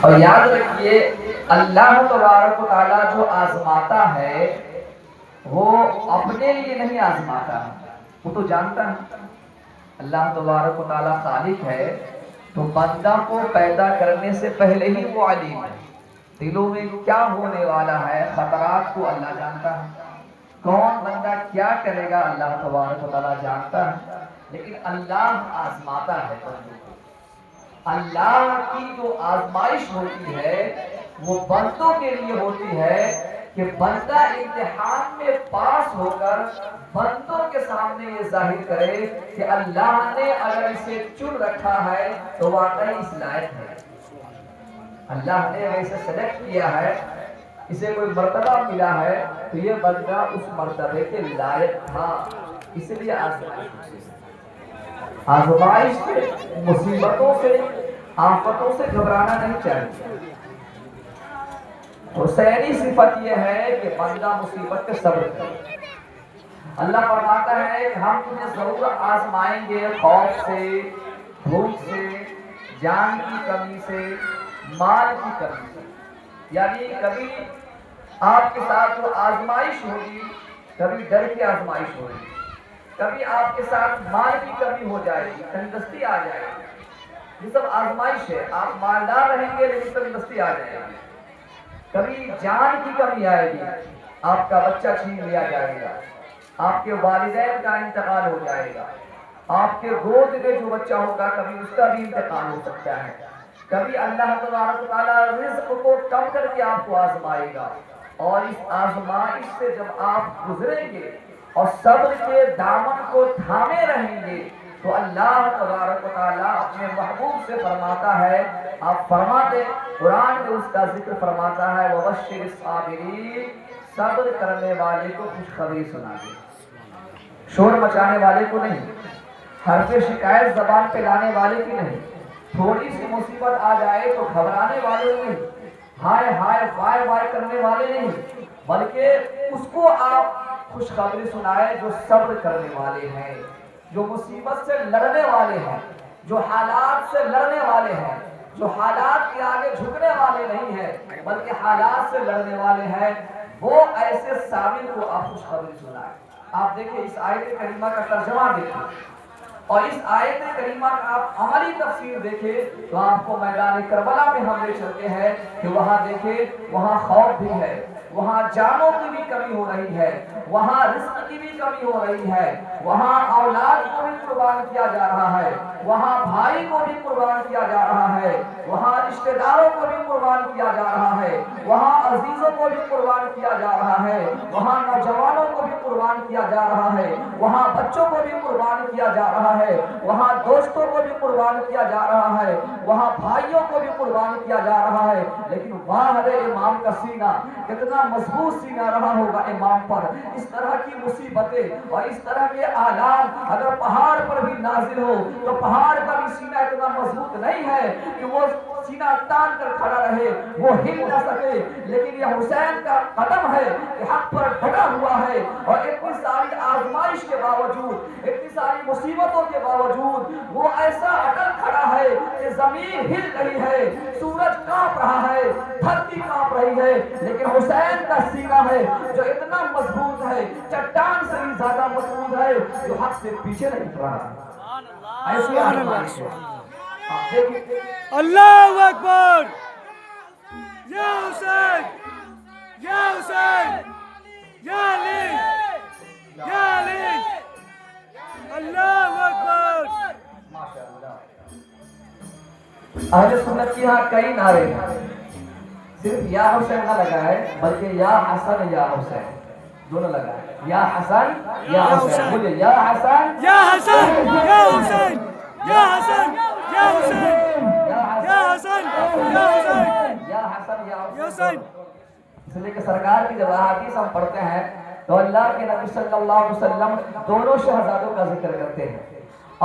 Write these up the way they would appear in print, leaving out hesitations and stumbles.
اور یاد رکھیے اللہ تبارک و تعالیٰ جو آزماتا ہے وہ اپنے لیے نہیں آزماتا، وہ تو جانتا ہے۔ اللہ تبارک و تعالیٰ خالق ہے تو بندہ کو پیدا کرنے سے پہلے ہی وہ علیم ہے، دلوں میں کیا ہونے والا ہے خطرات کو اللہ جانتا ہے، کون بندہ کیا کرے گا اللہ تبارک و تعالیٰ جانتا ہے۔ لیکن اللہ آزماتا ہے بندوں کو۔ اللہ کی جو آزمائش ہوتی ہے وہ بندوں کے لیے ہوتی ہے کہ بندہ امتحان میں پاس ہو کر بندوں کے سامنے یہ ظاہر کرے کہ اللہ نے اگر اسے چن رکھا ہے تو واقعی اس لائق ہے، اللہ نے اگر اسے سلیکٹ کیا ہے، اسے کوئی مرتبہ ملا ہے تو یہ بندہ اس مرتبے کے لائق تھا، اس لیے آزمائش سے، مصیبتوں سے، آفتوں سے گھبرانا نہیں چاہیے۔ حسینی صفت یہ ہے کہ بندہ مصیبت پہ صبر کرے۔ اللہ فرماتا ہے کہ ہم تمہیں ضرور آزمائیں گے، خوف سے، بھوک سے، جان کی کمی سے، مال کی کمی سے، یعنی کبھی آپ کے ساتھ وہ آزمائش ہوگی، کبھی ڈر کی آزمائش ہوگی، کبھی آپ کے ساتھ مال کی کمی ہو جائے گی، تندرستی آ جائے گی، یہ سب آزمائش ہے۔ آپ مالدار رہیں گے لیکن تندرستی آ جائے گی، کبھی جان کی کمی آئے گی، آپ کا بچہ چھین لیا جائے گا، آپ کے والدین کا انتقال ہو جائے گا، آپ کے گود میں جو بچہ ہوگا کبھی اس کا بھی انتقال ہو سکتا ہے، کبھی اللہ تبارک و تعالیٰ رزق کو کم کر کے آپ کو آزمائے گا، اور اس آزمائش سے جب آپ گزریں گے اور صبر کے دامن کو تھامے رہیں گے تو اللہ تبارک و تعالیٰ اپنے محبوب سے فرماتا ہے، آپ فرما دیں، قرآن میں اس کا ذکر فرماتا ہے وَبَشِّرِ الصَّابِرِينَ، صبر کرنے والے کو خوشخبری سنا دے، شور مچانے والے کو نہیں، حرف شکایت زبان پہ لانے والے کی نہیں، تھوڑی سی مصیبت آ جائے تو گھبرانے والے نہیں، ہائے ہائے وائے وائے کرنے والے نہیں، بلکہ اس کو آپ خوشخبری سنائے جو صبر کرنے والے ہیں، جو مصیبت سے لڑنے والے ہیں، جو حالات سے لڑنے والے ہیں، جو حالات کے آگے جھکنے والے نہیں ہیں بلکہ حالات سے لڑنے والے ہیں، وہ ایسے صابر کو آپ خوشخبری سنائیں۔ آپ دیکھیں اس آیت کریمہ کا ترجمہ دیکھیں اور اس آیت کریمہ کا آپ عملی تفسیر دیکھیں تو آپ کو میدان کربلا میں ہم لے چلتے ہیں کہ وہاں دیکھیں، وہاں خوف بھی ہے، وہاں جانوں کی بھی کمی ہو رہی ہے، وہاں رزق کی بھی کمی ہو رہی ہے، وہاں اولاد کو بھی قربان کیا جا رہا ہے، وہاں بھائی کو بھی قربان کیا جا رہا ہے، وہاں رشتہ داروں کو بھی قربان کیا جا رہا ہے، وہاں عزیزوں کو بھی قربان کیا جا رہا ہے، وہاں نوجوانوں کو بھی قربان کیا جا رہا ہے، وہاں بچوں کو بھی قربان کیا جا رہا ہے، وہاں دوستوں کو بھی قربان کیا جا رہا ہے، وہاں بھائیوں کو بھی قربان کیا جا رہا ہے، لیکن وہاں امام کا سینہ کتنا مضبوط سینہ رہا ہوگا امام پر۔ اس طرح کی مصیبتیں اور اس طرح کے آلات اگر پہاڑ پر بھی نازل ہو تو پہاڑ کا بھی سینہ اتنا مضبوط نہیں ہے کہ وہ سینہ تان کر کھڑا رہے، وہ ہل نہ سکے، لیکن یہ حسین کا قدم ہے کہ حق پر ڈٹا ہوا ہے، اور اتنی ساری آزمائش کے باوجود، اتنی ساری مصیبتوں کے باوجود وہ ایسا اٹل کھڑا ہے کہ زمین ہل رہی ہے، سورج کانپ رہا ہے، دھرتی کانپ رہی ہے، لیکن حسین کا سینہ ہے جو اتنا مضبوط ہے، چٹان سے بھی زیادہ مضبوط ہے، جو حق سے پیچھے نہیں ہٹ رہا۔ ایسی آزمائش آپ دیکھیں، اللہ اکبر، یا حسین، یا حسین، یا علی، یا علی، اللہ اکبر۔ اہل سنت کی یہاں کئی نعرے ہیں، صرف یا حسین نہ لگا ہے بلکہ یا حسن یا حسین دونوں لگا ہے، یا حسن یا حسین، بولے یا حسن یا حسن، یا حسین، یا حسن، یا حسین، یا حسن، یا حسین، یا حسن یا یا حسین۔ حسین۔ اس لیے کہ سرکار کی جب احادیث ہم پڑھتے ہیں تو اللہ کے نبی صلی اللہ علیہ وسلم دونوں شہزادوں کا ذکر کرتے ہیں،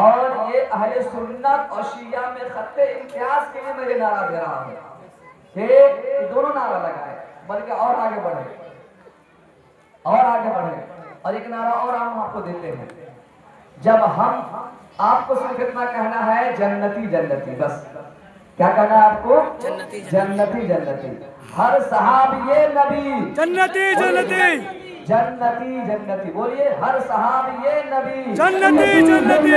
اور یہ اہل سنت اور شیعہ میں خط امتیاز کے لیے میں یہ نعرہ دے رہا ہوں کہ دونوں نعرہ لگائے، بلکہ اور آگے بڑھے، اور آگے بڑھے، اور ایک نعرہ اور ہم آپ کو دیتے ہیں، جب ہم آپ کو صرف اتنا کہنا ہے جنتی جنتی، بس کیا کہنا ہے آپ کو؟ جنتی جنتی. ہر صحابی نبی جنتی جنتی جنتی جنتی. بولیے ہر صحابی نبی جنتی جنتی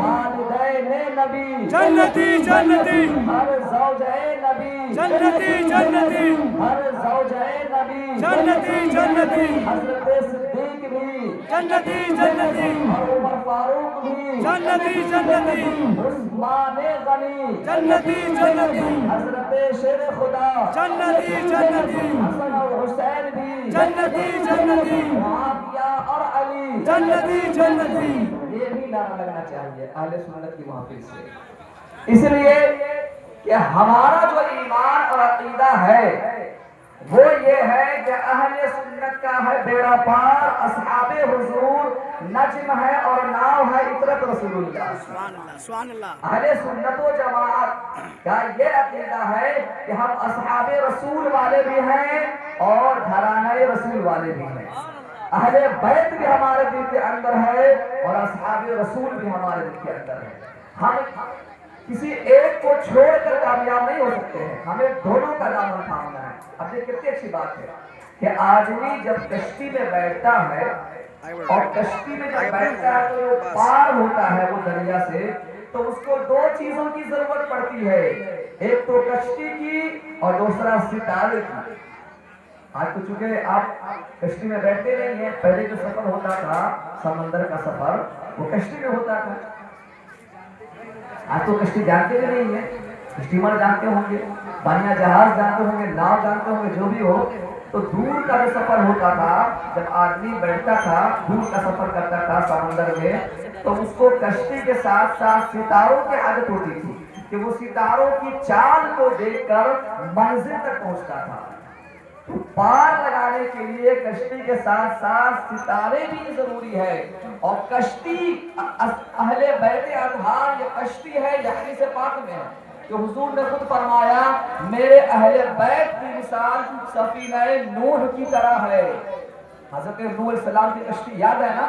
والدین نبی جنتی جنتی ہر زوجہ نبی جنتی جنتی ہر زوجہ نبی جنتی جنتی حضرت صدیق بھی جنتی جنتی اور عمر فاروق بھی جنتی جنتی عثمان غنی جنتی جنتی حضرت شیر خدا جنتی جنتی حسن اور حسین بھی جنتی جنتی معاویہ اور علی جنتی جنتی. یہ بھی نعرہ لگنا چاہیے اہل سنت کی محفل سے. اس لیے کہ ہمارا جو ایمان اور عقیدہ ہے وہ یہ ہے کہ اہل سنت کا ہے بیڑا پار، اصحاب حضور نجم ہے اور ناؤ ہے عطرت رسول اللہ. سبحان اللہ سبحان اللہ. اہل سنت و جماعت کا یہ عقیدہ ہے کہ ہم اصحاب رسول والے بھی ہیں اور گھرانہ رسول والے بھی ہیں. اہل بیت بھی ہمارے دل کے اندر ہے اور اصحاب رسول بھی ہمارے دل کے اندر ہے. ہم کسی ایک کو چھوڑ کر کامیاب نہیں ہو سکتے ہیں، ہمیں دونوں کا دامن تھامنا ہے. اب یہ کتنی اچھی بات ہے کہ آدمی جب کشتی میں بیٹھتا ہے اور کشتی میں جب بیٹھتا ہے تو وہ پار ہوتا ہے وہ دریا سے، تو اس کو دو چیزوں کی ضرورت پڑتی ہے، ایک تو کشتی کی اور دوسرا ستارے کی. آج تو چونکہ آپ کشتی میں بیٹھتے نہیں ہیں، پہلے جو سفر ہوتا تھا سمندر کا سفر وہ کشتی میں ہوتا تھا. آج تو کشتی جانتے بھی نہیں ہیں، اسٹیمر جانتے ہوں گے، پانیا جہاز جانتے ہوں گے، ناؤ جانتے ہوں گے، جو بھی ہو. تو دور کا جو سفر ہوتا تھا جب آدمی بیٹھتا تھا دور کا سفر کرتا تھا سمندر میں، تو اس کو کشتی کے ساتھ ساتھ ستاروں کی عادت ہوتی تھی کہ وہ ستاروں کی چال کو دیکھ کر منزل تک پہنچتا تھا. پار لگانے کے لیے کشتی کے ساتھ ساتھ ستارے بھی ضروری ہے. اور کشتی اہل بیت اطہار یہ کشتی ہے، یہ حدیث پاک میں ہے کہ حضور نے خود فرمایا میرے اہل بیت کی مثال سفینہ نوح کی طرح ہے. حضرت نوح علیہ السلام کی کشتی یاد ہے نا،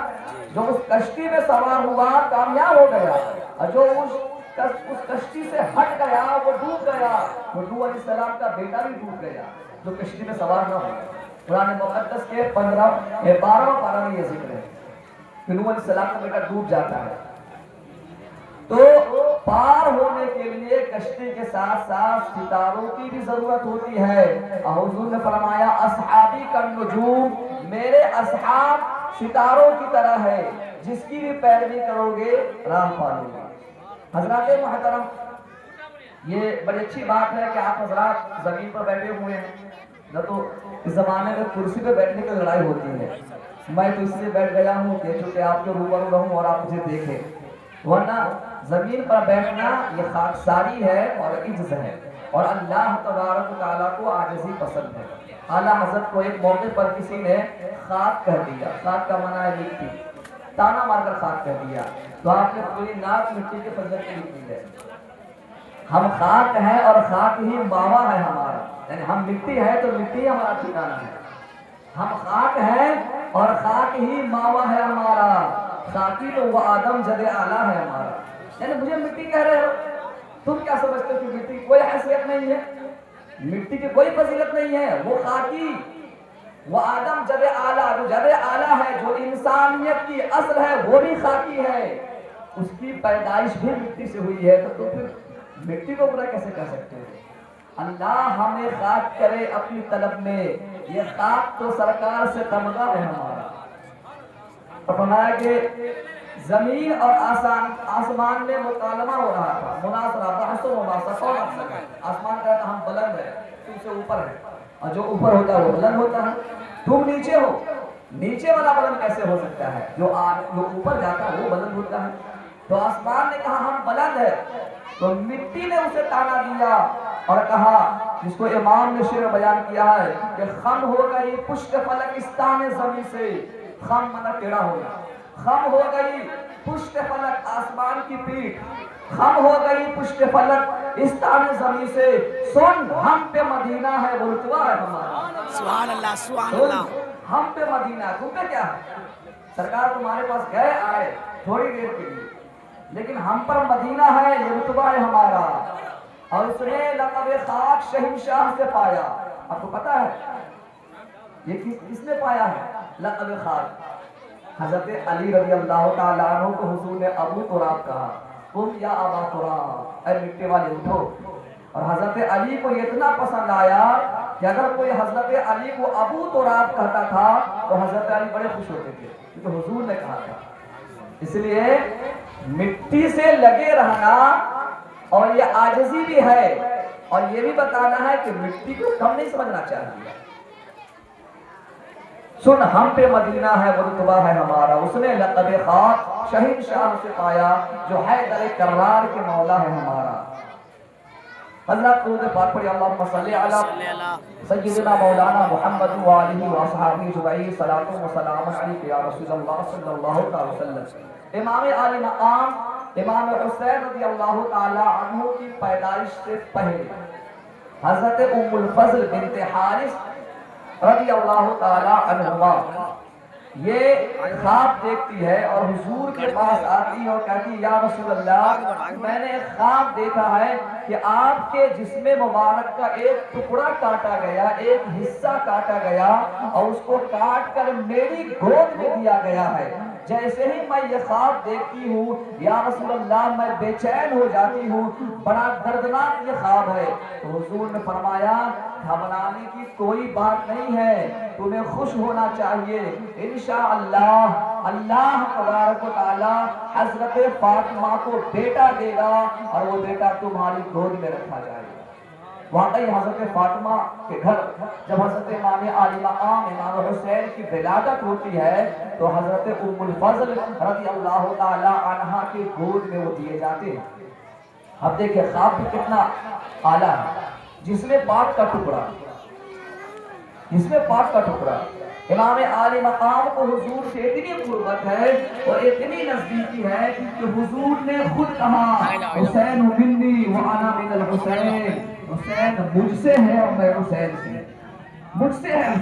جو اس کشتی میں سوار ہوا کامیاب ہو گیا، اور جو اس کشتی سے ہٹ گیا وہ ڈوب گیا. وہ نوح علیہ السلام کا بیٹا بھی ڈوب گیا جو کشتی میں سوار نہ ہو. قرآن مقدس کے 12 پارہ میں یہ ذکر ہے کہ نوح علیہ السلام کا بیٹا ڈوب جاتا ہے. تو پار ہونے کے لیے کشتی کے ساتھ ساتھ ستاروں کی بھی ضرورت ہوتی ہے. حضور نے فرمایا اصحابی کا نجوم، میرے اصحاب ستاروں کی طرح ہے، جس کی بھی پیروی کرو گے راہ پالو گے. حضرات محترم، یہ بڑی اچھی بات ہے کہ آپ حضرات زمین پر بیٹھے ہوئے ہیں. نہ تو اس زمانے میں کرسی پہ بیٹھنے کی لڑائی ہوتی ہے، میں تو اس لیے بیٹھ گیا ہوں کہ چونکہ آپ کے روبرو رہوں اور آپ مجھے دیکھیں، ورنہ زمین پر بیٹھنا یہ خاکساری ہے اور عجز ہے، اور اللہ تبارک و تعالیٰ کو عاجزی پسند ہے. اعلیٰ حضرت کو ایک موقع پر کسی نے خاک کہہ دیا، خاک کا معنی ہے مٹی، تانا مار کر خاک کہہ دیا، تو آپ نے پوری ناک مٹی کے فضل کی لکھی ہے. ہم خاک ہیں اور خاک ہی ماوا ہے ہمارا، یعنی ہم مٹی ہے تو مٹی ہمارا ٹھکانہ ہے. ہم خاک ہیں اور خاک ہی ماوا ہے ہمارا، خاکی تو وہ آدم جد اعلیٰ ہے ہمارا. یعنی مجھے مٹی کہہ رہے ہو، تم کیا سمجھتے ہو کہ مٹی کی کوئی حیثیت نہیں ہے، مٹی کی کوئی فضیلت نہیں ہے. وہ خاکی، وہ آدم جد اعلیٰ، جو جد اعلیٰ ہے، جو انسانیت کی اصل ہے وہ بھی خاکی ہے، اس کی پیدائش بھی مٹی سے ہوئی ہے. تو پھر مٹی کو برا کیسے کہہ سکتے ہو؟ اللہ ہمیں خاک کرے اپنی طلب میں، یہ خاک تو سرکار سے تمغہ ہے ہمارا. فرمایا کہ زمین اور آسمان میں مکالمہ ہو رہا تھا، مناظرہ، بحث و مباحثہ. کون افضل ہے؟ آسمان کہتا ہم بلند ہے، تم سے اوپر ہے، اور جو اوپر ہوتا ہے وہ بلند ہوتا ہے. تم نیچے ہو، نیچے والا بلند کیسے ہو سکتا ہے؟ جو اوپر جاتا ہے وہ بلند ہوتا ہے. تو آسمان نے کہا ہم بلند ہے، تو مٹی نے اسے تانا دیا اور کہا، جس کو امام نے شعر بیان کیا ہے کہ خم ہو گئی پشت فلکستان زمین سے. خم مطلب ٹیڑھا ہونا، خم ہو گئی پشت فلک آسمان کی پیٹھ، خم ہو گئی پشت فلک استان زمین سے. سن ہم پہ مدینہ ہے وہ رتبہ ہے ہمارا. سبحان اللہ سبحان اللہ. ہم پہ مدینہ ہے، تم پہ کیا ہے؟ سرکار تمہارے پاس گئے آئے تھوڑی دیر کے لیے، لیکن ہم پر مدینہ ہے، یہ رتبہ ہے ہمارا. اور اس نے لقب خاک شہنشاہ سے پایا. آپ کو پتا ہے یہ کس نے پایا ہے لقب خاک؟ حضرت علی رضی اللہ تعالیٰ عنہ کو حضور نے ابو تراب کہا. قم یا ابا تراب، اے مٹی والے اٹھو. اور حضرت علی کو یہ اتنا پسند آیا کہ اگر کوئی حضرت علی کو ابو تراب کہتا تھا تو حضرت علی بڑے خوش ہوتے تھے، کیونکہ حضور نے کہا تھا. اس لیے مٹی سے لگے رہنا اور یہ عاجزی بھی ہے، اور یہ بھی بتانا ہے کہ مٹی کو کم نہیں سمجھنا چاہیے. سن ہم پہ مدینہ ہے وہ رتبہ ہے ہمارا، اس نے لقب خاک شہنشاہ سے پایا جو حیدر کرار کے مولا ہے ہمارا. حضرت درود پاک پڑھی اللہم صلی علی سیدنا مولانا محمد وآلہ وصحبہ اجمعین. صلاۃ و سلام علیک یا رسول اللہ صلی اللہ علیہ وسلم. امام عالی مقام امام حسین رضی اللہ تعالی عنہ کی پیدائش سے پہلے حضرت ام الفضل بنت حارث رضی اللہ تعالی عنہما یہ خواب دیکھتی ہے اور حضور کے پاس آتی ہے اور کہتی یا رسول اللہ، میں نے ایک خواب دیکھا ہے کہ آپ کے جسم مبارک کا ایک ٹکڑا کاٹا گیا، ایک حصہ کاٹا گیا اور اس کو کاٹ کر میری گود میں دیا گیا ہے. جیسے ہی میں یہ خواب دیکھتی ہوں یا رسول اللہ میں بے چین ہو جاتی ہوں، بڑا دردناک یہ خواب ہے. تو حضور نے فرمایا گھبرانے کی کوئی بات نہیں ہے، تمہیں خوش ہونا چاہیے. انشاءاللہ اللہ تبارک و تعالی حضرت فاطمہ کو بیٹا دے گا اور وہ بیٹا تمہاری گود میں رکھا جائے گا. واقعی حضرت فاطمہ کے گھر جب حضرت امام عالی مقام امام حسین کی ولادت ہوتی ہے تو حضرت ام الفضل رضی اللہ تعالی عنہا کی گود میں وہ دیے جاتے ہیں. اب دیکھیں خواب بھی کتنا اعلیٰ ہے. جس میں پاک کا ٹکڑا، جس میں پاک کا ٹکڑا. امام عالی مقام کو حضور سے اتنی قربت ہے اور اتنی نزدیکی ہے کہ حضور نے خود کہا حسین منی وانا من الحسین، حسین مجھ سے ہے اور میں حسین سے، مجھ سے ہے.